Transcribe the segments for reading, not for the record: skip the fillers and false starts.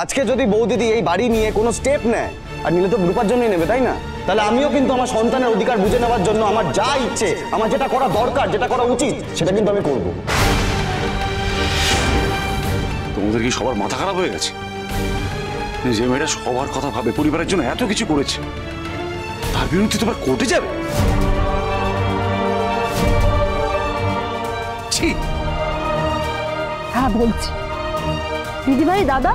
আজকে যদি বৌদিদি এই বাড়ি নিয়ে কোনো স্টেপ নেয়, আর নিলে তো রূপার জন্যই নেবে, তাই না? তাহলে আমিও কিন্তু আমার সন্তানের অধিকার বুঝে নেওয়ার জন্য আমার যা ইচ্ছে, আমার যেটা করা দরকার, যেটা করা উচিত, সেটা কিন্তু আমি করব। তোমাদের কি সবার মাথা খারাপ হয়ে গেছে? যে মেয়েটা সবার কথা ভাবে, পরিবারের জন্য এত কিছু করেছে, তার বিরুদ্ধে তোমার কোর্টে যাবে? হ্যাঁ বলছি দিদিভাই, দাদা,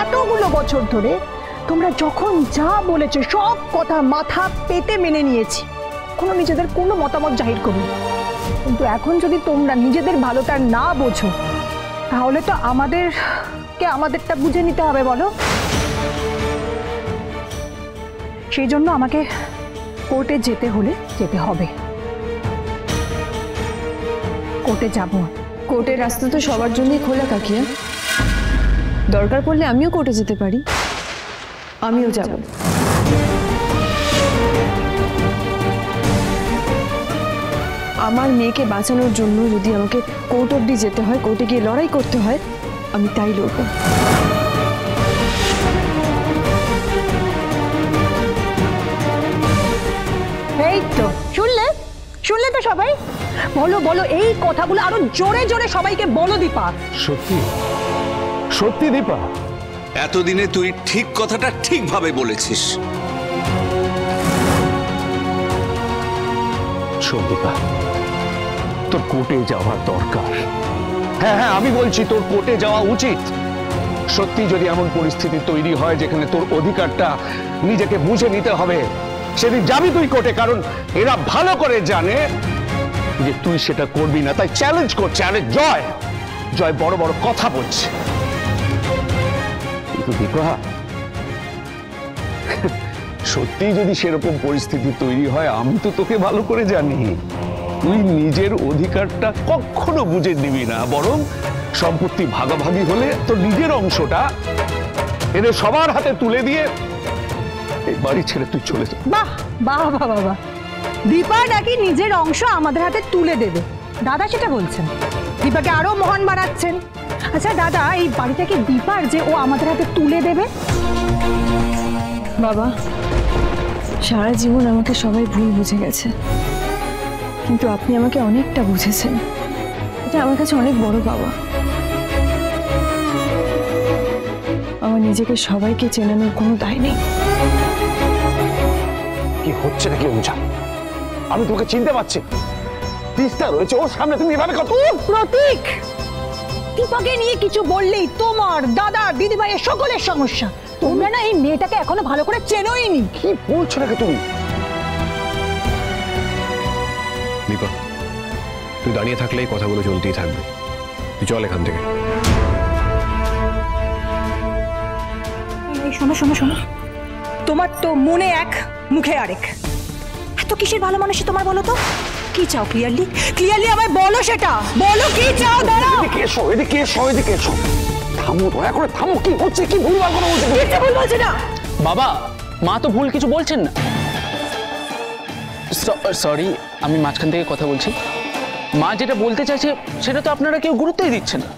এতগুলো বছর ধরে তোমরা যখন যা বলেছো সব কথা মাথা পেতে মেনে নিয়েছি, কোনো নিজেদের কোনো মতামত জাহির করুন। কিন্তু এখন যদি তোমরা নিজেদের ভালোটা না বোঝো, তাহলে তো আমাদেরটা বুঝে নিতে হবে, বলো। সেই জন্য আমাকে কোর্টে যেতে হলে যেতে হবে। কোর্টে যাব। কোর্টের রাস্তা তো সবার জন্যই খোলা কাকিয়া, দরকার পড়লে আমিও কোর্টে যেতে পারি, আমিও যাব। আমার মেয়েকে বাঁচানোর জন্য যদি আমাকে কোর্ট অবধি যেতে হয়, কোর্টে গিয়ে লড়াই করতে হয়, আমি তাই লড়ব। এই তো শুনলে তো সবাই। বলো বলো, এই কথাগুলো আরো জোরে জোরে সবাইকে বলো দীপা। সত্যি সত্যি দীপা, এতদিনে তুই ঠিক কথাটা ঠিকভাবে বলেছিস। শোন দীপা, তোর কোর্টে যাওয়ার দরকার। হ্যাঁ হ্যাঁ, আমি বলছি তোর কোর্টে যাওয়া উচিত। সত্যি যদি এমন পরিস্থিতি তৈরি হয় যেখানে তোর অধিকারটা নিজেকে বুঝে নিতে হবে, সেদিন যাবি তুই কোর্টে, কারণ এরা ভালো করে জানে যে তুই সেটা করবি না। তাই চ্যালেঞ্জ করছে। আরে জয়, জয় বড় বড় কথা বলছে, কিন্তু দীপা সত্যি যদি সেরকম পরিস্থিতি তৈরি হয়, আমি তো তোকে ভালো করে জানি, তুই নিজের অধিকারটা কখনো বুঝে নিবি না, বরং সম্পত্তি ভাগাভাগি হলে তোর নিজের অংশটা এদের সবার হাতে তুলে দিয়ে এই বাড়ি ছেড়ে তুই চলে যা। বাহ বাহ বাহ বাহ, দীপা নাকি নিজের অংশ আমাদের হাতে তুলে দেবে, দাদা সেটা বলছেন, দীপাকে আরো মহান বানাচ্ছেন। আচ্ছা দাদা, এই বাড়িটা কি দীপার যে ও আমাদের হাতে তুলে দেবে? বাবা, সারা জীবন আমাকে সবাই ভুল বুঝে গেছে, কিন্তু আপনি আমাকে অনেকটা বুঝেছেন, এটা আমার কাছে অনেক বড় পাওয়া। আমার নিজেকে সবাইকে চেনানোর কোনো দায় নেই। কি হচ্ছে নাকি অনুজা? আমি তোকে চিনতে পারছি, তিস্তা রয়েছে ওর সামনে, তুমি এভাবে কত। প্রতীক, দীপাকে নিয়ে কিছু বললেই তোমার দাদা দিদিভাইয়ের সকলের সমস্যা। তোমরা না এই মেয়েটাকে এখনো ভালো করে চেনোই নি। কি বলছো নাকি তুমি? দীপা, তুই দাঁড়িয়ে থাকলে এই কথাগুলো চলতেই থাকবে, তুই চল এখান থেকে। শোনো শোনো শোনো, তোমার তো মনে এক মুখে আরেক। এত কিসের ভালো মানুষই তোমার, বলো তো কি চাও? ক্লিয়ারলি ক্লিয়ারলি আমায় বলো, সেটা বলো কি চাও। দাঁড়াও, এদিকে এসো, এদিকে এসো, এদিকে এসো। থামো, দয়া করে থামো। কি হচ্ছে? কি ভুলভাল কথা বলছো? কি ভুল বলছে না? বাবা, মা তো ভুল কিছু বলছেন না। সরি, আমি মাঝখান থেকে কথা বলছি। মা যেটা বলতে চাইছে সেটা তো আপনারা কেউ গুরুত্বই দিচ্ছেন না।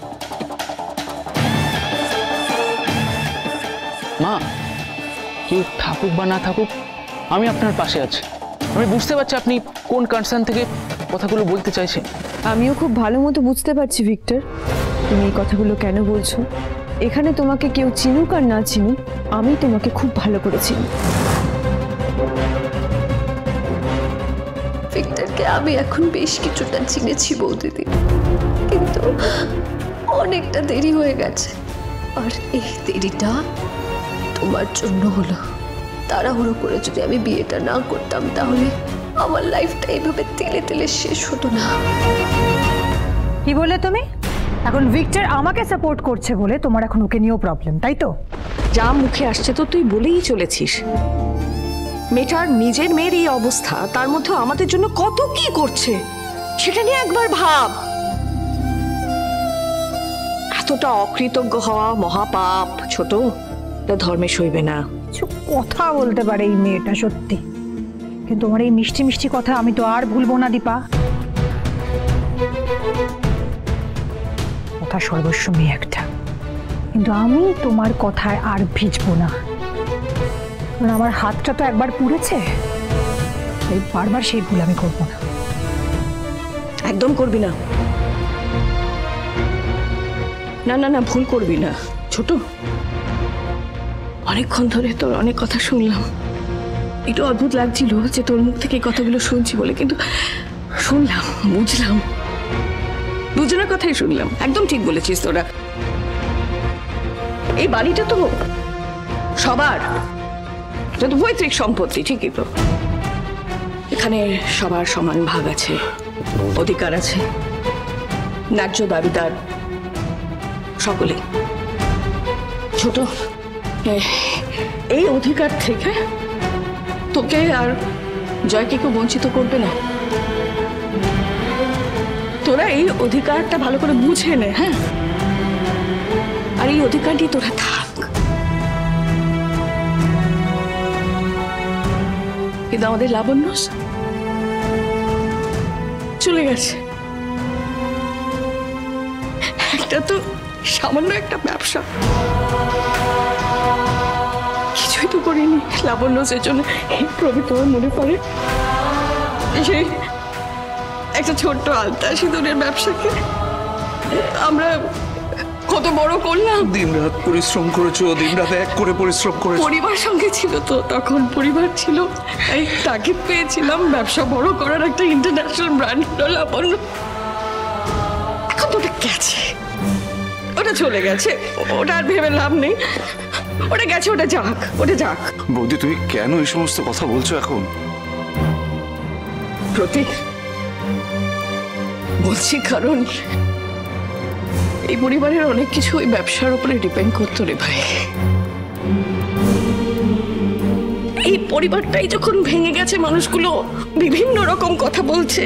মা, কেউ থাকুক বা না থাকুক, আমি আপনার পাশে আছি। আমি বুঝতে পারছি আপনি কোন কনসার্ন থেকে কথাগুলো বলতে চাইছেন। আমিও খুব ভালো মতো বুঝতে পারছি ভিক্টর, তুমি এই কথাগুলো কেন বলছো। এখানে তোমাকে কেউ চিনুক আর না চিনুক, আমি তোমাকে খুব ভালো করে চিনি। ভিক্টরকে আমি এখন বেশ কিছুটা চিনেছি বৌদিদি, কিন্তু অনেকটা দেরি হয়ে গেছে। আর এই দেরিটা তোমার জন্য হলো। তাড়াহুড়ো করে যদি আমি বিয়েটা না করতাম, তাহলে আমার লাইফটা এইভাবে তেলে তেলে শেষ হতো না। কি বলে তুমি? এখন ভিক্টর আমাকে সাপোর্ট করছে বলে তোমার এখন ওকে নিয়েও প্রবলেম, তাই তো? যা মুখে আসছে তো তুই বলেই চলেছিস। মেয়েটার নিজের মেয়ের এই অবস্থা, তার মধ্যে আমাদের জন্য কত কি করছে সেটা নিয়ে একবার ভাব। এতটা অকৃতজ্ঞ হওয়া মহাপাপ, ছোট, তা ধর্মে সইবে না। কিছু কথা বলতে পারে এই মেয়েটা সত্যি, কিন্তু তোমার এই মিষ্টি মিষ্টি কথা আমি তো আর ভুলবো না দীপা। কথা সর্বস্ব মেয়ে একটা, কিন্তু আমি তোমার কথায় আর ভিজবো না, কারণ আমার হাতটা তো একবার পুড়েছে, তাই বারবার সেই ভুল আমি করবো না। একদম করবি না, না না না, ভুল করবি না ছোট। অনেকক্ষণ ধরে তোর অনেক কথা শুনলাম, একটু অদ্ভুত লাগছিল যে তোর মুখ থেকে এই কথাগুলো শুনছি বলে, কিন্তু শুনলাম, বুঝলাম, দুজনের কথাই শুনলাম। একদম ঠিক বলেছিস তোরা। এই বাড়িটা তো সবার, এটা তো পৈতৃক সম্পত্তি, ঠিকই তো। এখানে সবার সমান ভাগ আছে, অধিকার আছে, ন্যায্য দাবিদার সকলেই। ছোট, এই অধিকার থেকে তোকে আর জয়কে কেউ বঞ্চিত করবে না। তোরা এই অধিকারটা ভালো করে বুঝে নে, হ্যাঁ, আর এই অধিকারটি তোরা থাক। কিন্তু আমাদের লাবণ্য চলে গেছে। একটা তো সামান্য একটা ব্যবসা, কিছুই তো করিনি লাবণ্য সেজন্য। এই প্রভৃত মনে পড়ে সেই একটা ছোট্ট আলতা সিঁদুরের ব্যবসাকে আমরা কত বড় করলাম। দিনরাত পরিশ্রম করেছো, দিনরাত এক করে পরিশ্রম করেছো। পরিবার সঙ্গে ছিল তো, তখন পরিবার ছিল, এই তাগিদ পেয়েছিলাম ব্যবসা বড় করার, একটা ইন্টারন্যাশনাল ব্র্যান্ড হলো লাবণ্য। এখন তো ওটা গেছে, ওটা চলে গেছে, ওটা আর ভেবে লাভ নেই। ওটা গেছে, ওটা যাক, ওটা যাক। বৌদি তুমি কেন এই সমস্ত কথা বলছো এখন? প্রতীক, বলছি কারণ এই পরিবারের অনেক কিছু ওই ব্যবসার উপরে ডিপেন্ড করতো রে ভাই। এই পরিবারটাই যখন ভেঙে গেছে, মানুষগুলো বিভিন্ন রকম কথা বলছে,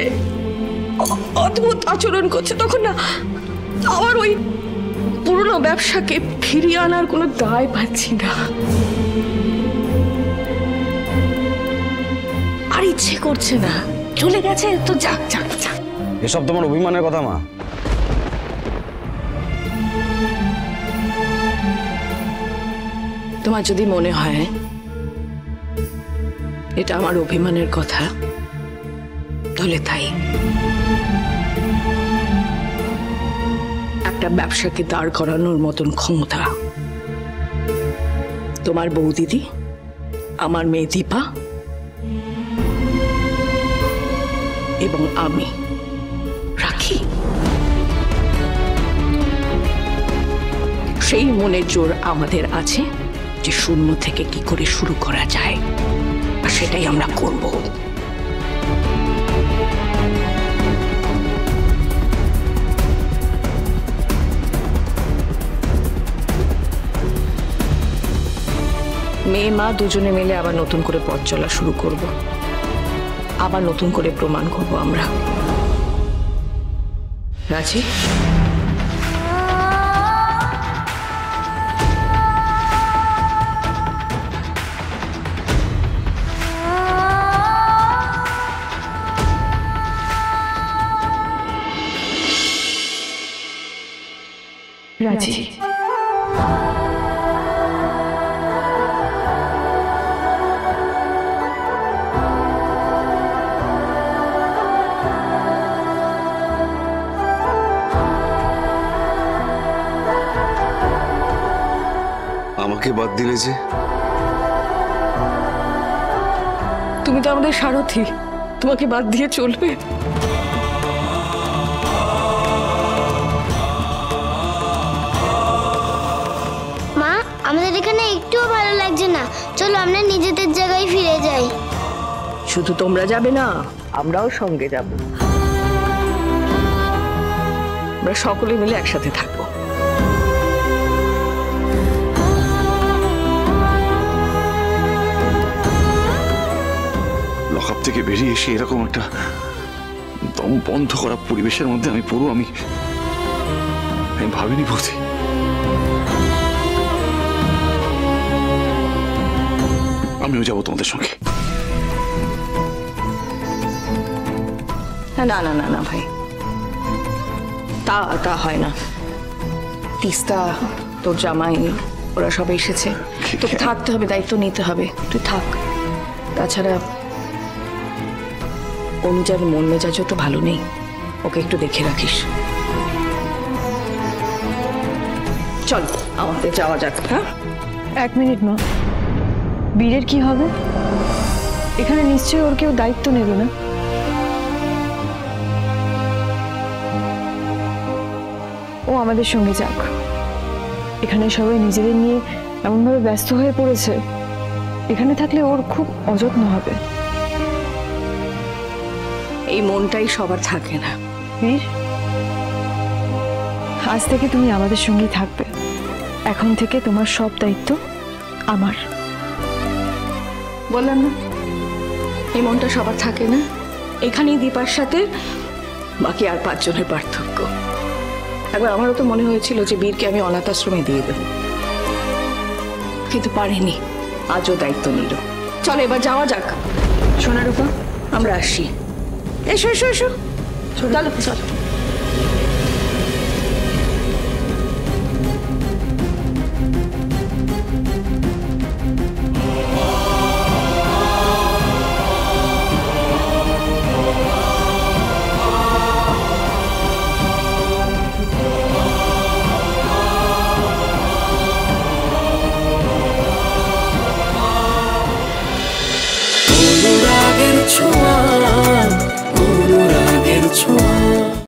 অদ্ভুত আচরণ করছে, তখন না আবার ওই পুরনো ব্যবসাকে ফিরিয়ে আনার কোনো দায় পাচ্ছি না। আর ইচ্ছে করছে না, চলে গেছে তো যাক যাক যাক। এসব তোমার অভিমানের কথা মা। তোমার যদি মনে হয় এটা আমার অভিমানের কথা, তাহলে তাই। একটা ব্যবসাকে দাঁড় করানোর মতন ক্ষমতা তোমার বৌদিদি, আমার মেয়ে দীপা এবং আমি রাখি। সেই মনের জোর আমাদের আছে যে শূন্য থেকে কি করে শুরু করা যায়, আর সেটাই আমরা করব। মেয়ে মা দুজনে মিলে আবার নতুন করে পথ চলা শুরু করব, আবার নতুন করে প্রমাণ করব আমরা। রাজি? রাজি। আমাকে বাদ দিলে যে? তুমি তো আমাদের সারথি, তোমাকে বাদ দিয়ে চলবে? মা, আমাদের এখানে একটুও ভালো লাগছে না, চলো আমরা নিজেদের জায়গায় ফিরে যাই। শুধু তোমরা যাবে না, আমরাও সঙ্গে যাব। আমরা সকলে মিলে একসাথে থাকবো। লকআপ থেকে বেরিয়ে এসে এরকম একটা দম বন্ধ করা পরিবেশের মধ্যে আমি পুরো আমি ভাবিনি বৌদি। আমিও যাবো তোমাদের সঙ্গে। না না না না ভাই, তা হয় না। তিস্তা তোর জামাই ওরা সব এসেছে, তোকে থাকতে হবে, দায়িত্ব নিতে হবে, তুই থাক। তাছাড়া অনুজার মন মেজাজও তো ভালো নেই, ওকে একটু দেখে রাখিস। চল আমাদের যাওয়া যাক। হ্যাঁ 1 মিনিট মা, বীরের কি হবে? এখানে নিশ্চয়ই ওর কেউ দায়িত্ব নেবে না। ও আমাদের সঙ্গে যাক। এখানে সবাই নিজেদের নিয়ে এমনভাবে ব্যস্ত হয়ে পড়েছে, এখানে থাকলে ওর খুব অযত্ন হবে। এই মনটাই সবার থাকে না। বীর, আজ থেকে তুমি আমাদের সঙ্গেই থাকবে। এখন থেকে তোমার সব দায়িত্ব আমার। বললাম না এই মনটা সবার থাকে না। এখানেই দীপার সাথে বাকি আর 5 জনের পার্থক্য। একবার আমারও তো মনে হয়েছিল যে বীরকে আমি অনাথ আশ্রমে দিয়ে দেব, কিন্তু পারিনি। আজও দায়িত্ব নিল। চলো এবার যাওয়া যাক। সোনা রূপা, আমরা আসি। এসো এসো এসো, চলো চলো।